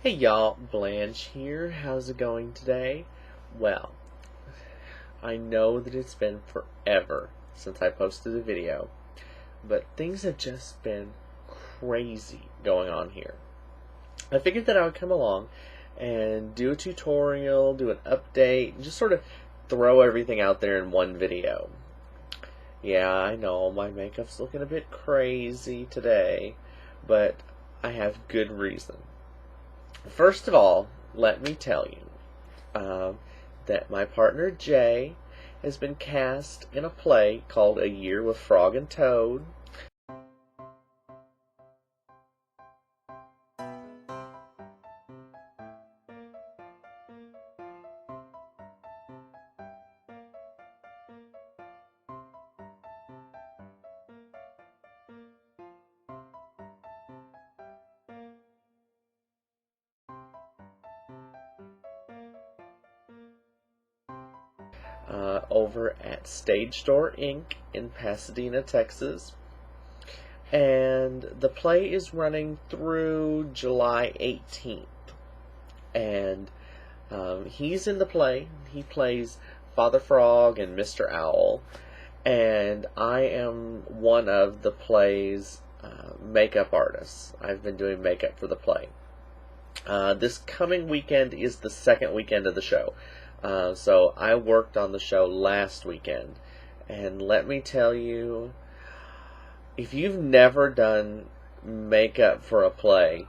Hey y'all, Blanche here. How's it going today? Well, I know that it's been forever since I posted a video, but things have just been crazy going on here. I figured that I would come along and do a tutorial, do an update, and just sort of throw everything out there in one video. Yeah, I know my makeup's looking a bit crazy today, but I have good reason. First of all, let me tell you that my partner Jay has been cast in a play called A Year with Frog and Toad. Over at Stage Door Inc. in Pasadena, Texas. And the play is running through July 18th. And he's in the play. He plays Father Frog and Mr. Owl. And I am one of the play's makeup artists. I've been doing makeup for the play. This coming weekend is the second weekend of the show. So I worked on the show last weekend, and let me tell you, if you've never done makeup for a play,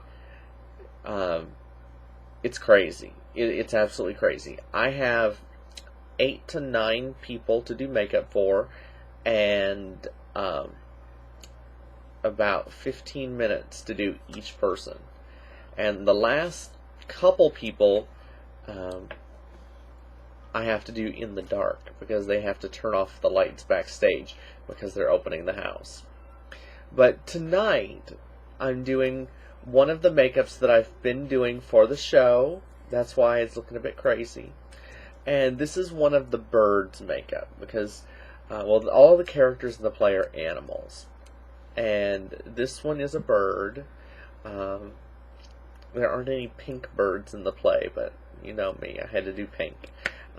it's crazy. It's absolutely crazy. I have 8 to 9 people to do makeup for, and about 15 minutes to do each person. And the last couple people I have to do in the dark because they have to turn off the lights backstage because they're opening the house. But tonight I'm doing one of the makeups that I've been doing for the show. That's why it's looking a bit crazy. And this is one of the birds' makeup because, well, all the characters in the play are animals. And this one is a bird. There aren't any pink birds in the play, but you know me, I had to do pink.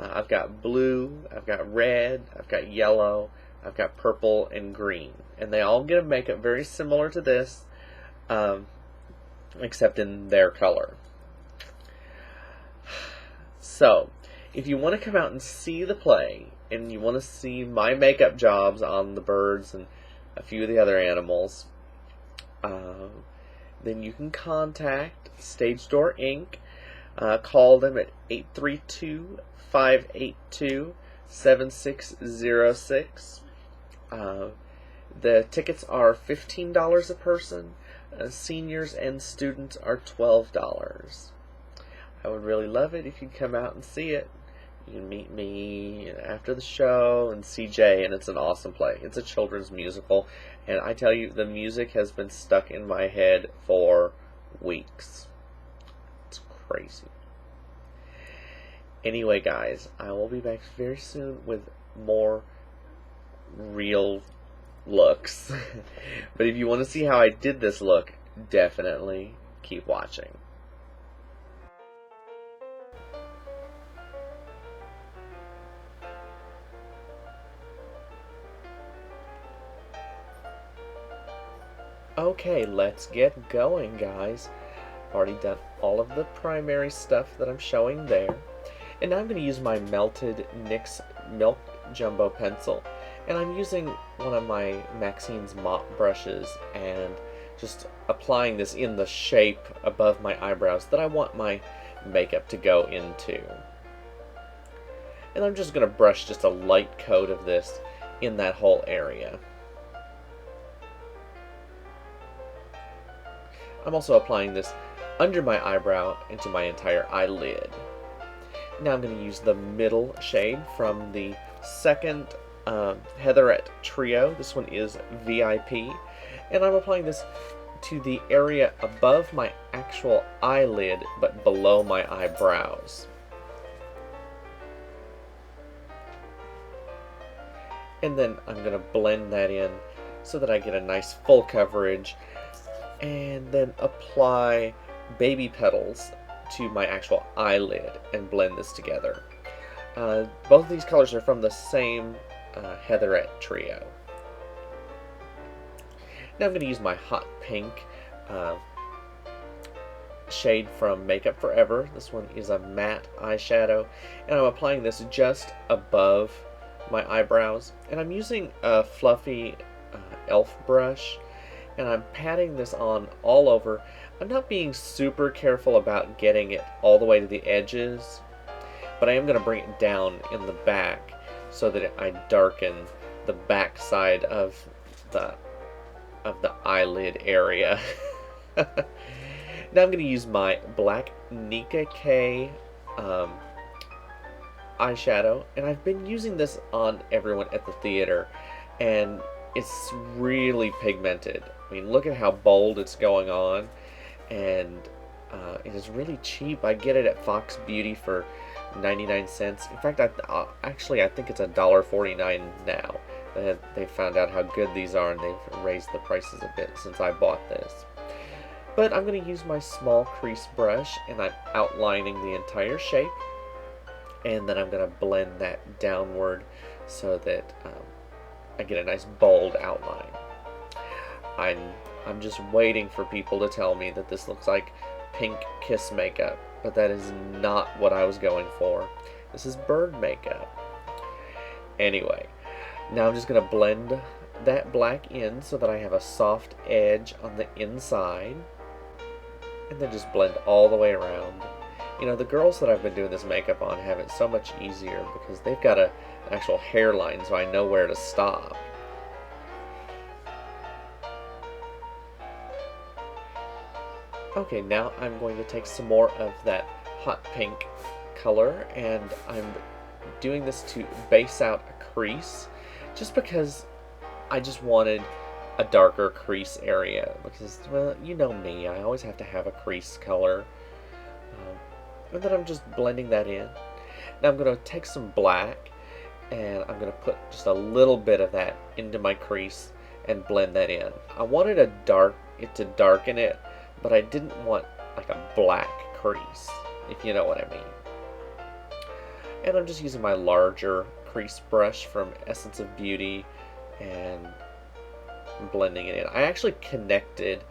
I've got blue, I've got red, I've got yellow, I've got purple and green. And they all get a makeup very similar to this, except in their color. So, if you want to come out and see the play, and you want to see my makeup jobs on the birds and a few of the other animals, then you can contact Stage Door Inc. Call them at 832-582-7606. The tickets are $15 a person. Seniors and students are $12. I would really love it if you'd come out and see it. You can meet me after the show and see Jay, and it's an awesome play. It's a children's musical, and I tell you, the music has been stuck in my head for weeks. It's crazy. Anyway, guys, I will be back very soon with more real looks. But if you want to see how I did this look, definitely keep watching. Okay, let's get going, guys. I've already done all of the primary stuff that I'm showing there. And now I'm going to use my melted NYX Milk Jumbo Pencil. And I'm using one of my Maxine's mop brushes and just applying this in the shape above my eyebrows that I want my makeup to go into. And I'm just going to brush just a light coat of this in that whole area. I'm also applying this under my eyebrow into my entire eyelid. Now I'm going to use the middle shade from the second Heatherette Trio. This one is VIP, And I'm applying this to the area above my actual eyelid, but below my eyebrows. And then I'm going to blend that in so that I get a nice full coverage, and then apply baby petals to my actual eyelid and blend this together. Both of these colors are from the same Heatherette trio. Now I'm going to use my hot pink shade from Makeup Forever. This one is a matte eyeshadow, and I'm applying this just above my eyebrows. And I'm using a fluffy e.l.f. brush, and I'm patting this on all over. I'm not being super careful about getting it all the way to the edges, but I am going to bring it down in the back so that I darken the back side of the eyelid area. Now I'm going to use my black Nicka K eyeshadow, and I've been using this on everyone at the theater, and it's really pigmented. I mean, look at how bold it's going on, and it is really cheap. I get it at Fox Beauty for 99 cents. In fact, actually I think it's $1.49 now. They found out how good these are, and they've raised the prices a bit since I bought this. But I'm going to use my small crease brush, and I'm outlining the entire shape, and then I'm going to blend that downward so that I get a nice bold outline. I'm just waiting for people to tell me that this looks like pink kiss makeup, but that is not what I was going for. This is bird makeup. Anyway, now I'm just going to blend that black in so that I have a soft edge on the inside, and then just blend all the way around. You know, the girls that I've been doing this makeup on have it so much easier because they've got an actual hairline, so I know where to stop. Okay, now I'm going to take some more of that hot pink color, and I'm doing this to base out a crease, just because I just wanted a darker crease area, because, well, you know me, I always have to have a crease color. And then I'm just blending that in. Now I'm going to take some black, and I'm going to put just a little bit of that into my crease and blend that in. I wanted to darken it, but I didn't want like a black crease, if you know what I mean. And I'm just using my larger crease brush from Essence of Beauty and blending it in. I actually connected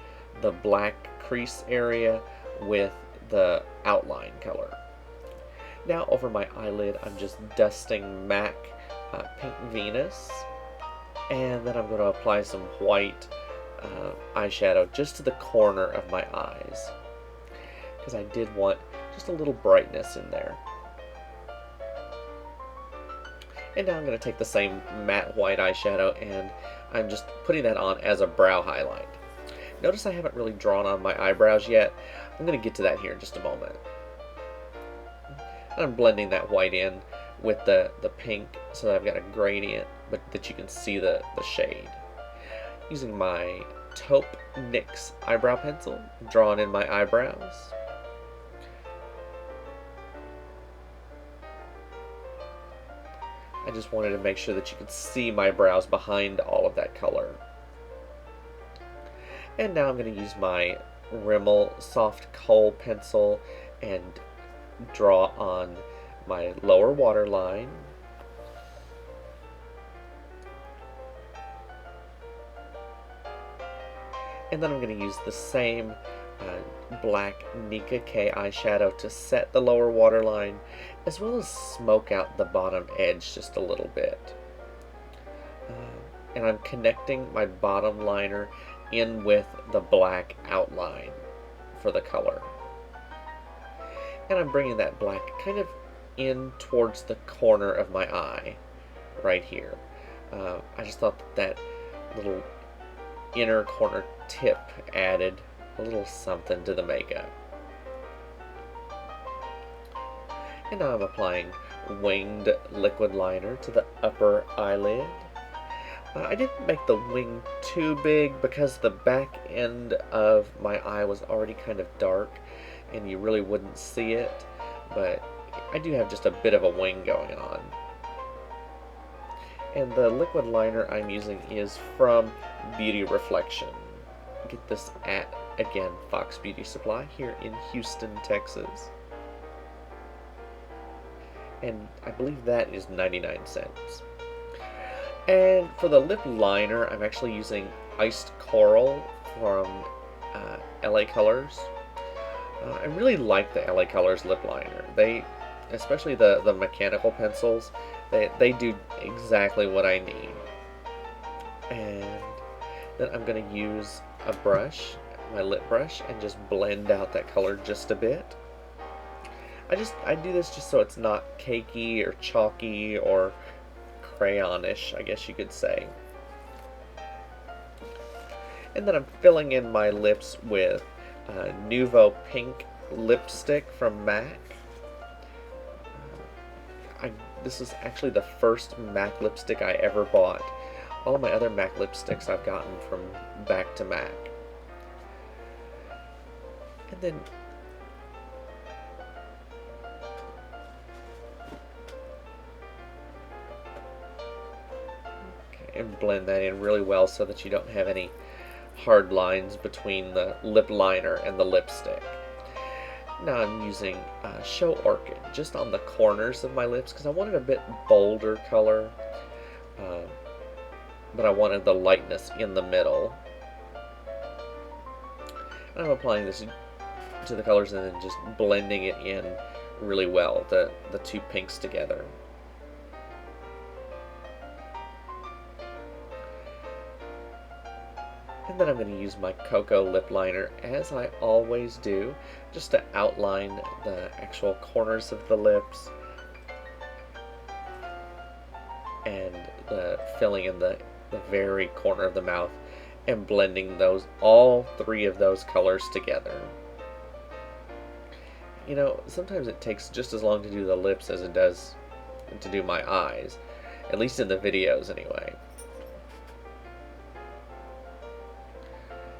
the black crease area with the outline color. Now over my eyelid, I'm just dusting MAC Pink Venus, and then I'm going to apply some white eyeshadow just to the corner of my eyes, because I did want just a little brightness in there. And now I'm going to take the same matte white eyeshadow, and I'm just putting that on as a brow highlight. Notice I haven't really drawn on my eyebrows yet. I'm going to get to that here in just a moment. And I'm blending that white in with the pink so that I've got a gradient, but that you can see the shade. Using my Taupe NYX eyebrow pencil, drawing in my eyebrows. I just wanted to make sure that you could see my brows behind all of that color. And now I'm going to use my Rimmel Soft Kohl pencil and draw on my lower waterline. And then I'm going to use the same black Nicka K eyeshadow to set the lower waterline, as well as smoke out the bottom edge just a little bit. And I'm connecting my bottom liner in with the black outline for the color. And I'm bringing that black kind of in towards the corner of my eye, right here. I just thought that little inner corner tip added a little something to the makeup. And now I'm applying winged liquid liner to the upper eyelid. I didn't make the wing too big because the back end of my eye was already kind of dark and you really wouldn't see it, but I do have just a bit of a wing going on. And the liquid liner I'm using is from Beauty Reflection. Get this at, again, Fox Beauty Supply here in Houston, Texas. And I believe that is 99 cents. And for the lip liner, I'm actually using Iced Coral from LA Colors. I really like the LA Colors lip liner. They, especially the mechanical pencils, they do exactly what I need. And then I'm going to use a brush, my lip brush, and just blend out that color just a bit. I do this just so it's not cakey or chalky or crayonish, I guess you could say. And then I'm filling in my lips with Nuvo Pink lipstick from MAC. This is actually the first MAC lipstick I ever bought. All of my other MAC lipsticks I've gotten from Back to MAC. And then and blend that in really well so that you don't have any hard lines between the lip liner and the lipstick. Now I'm using Show Orchid just on the corners of my lips because I wanted a bit bolder color, but I wanted the lightness in the middle. And I'm applying this to the colors and then just blending it in really well, the two pinks together. And then I'm going to use my Cocoa lip liner, as I always do, just to outline the actual corners of the lips and filling in the very corner of the mouth and blending all three of those colors together. You know, sometimes it takes just as long to do the lips as it does to do my eyes, at least in the videos anyway.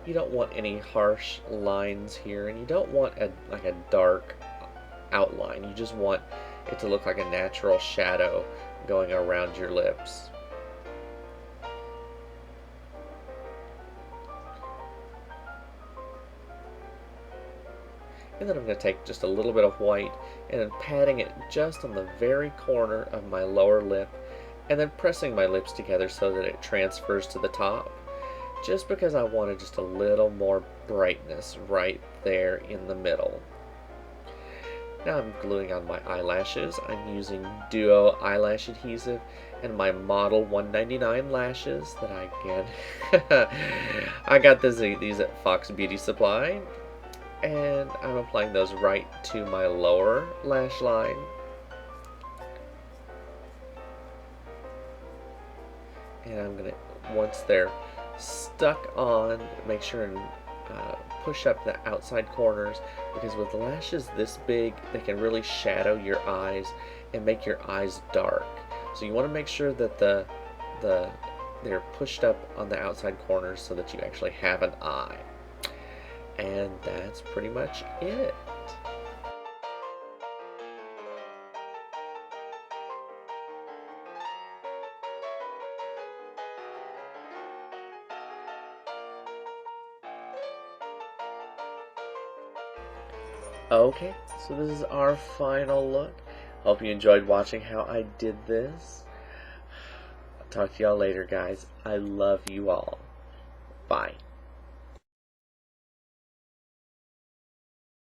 You don't want any harsh lines here, and you don't want like a dark outline. You just want it to look like a natural shadow going around your lips. And then I'm going to take just a little bit of white and then patting it just on the very corner of my lower lip, and then pressing my lips together so that it transfers to the top. Just because I wanted just a little more brightness right there in the middle. Now I'm gluing on my eyelashes. I'm using Duo eyelash adhesive and my Model 199 lashes that I got these at Fox Beauty Supply. And I'm applying those right to my lower lash line. And I'm going to, once they're stuck on, make sure and push up the outside corners, because with lashes this big they can really shadow your eyes and make your eyes dark. So you want to make sure that they're pushed up on the outside corners so that you actually have an eye. And that's pretty much it. Okay, so this is our final look. Hope you enjoyed watching how I did this. I'll talk to y'all later, guys. I love you all. Bye.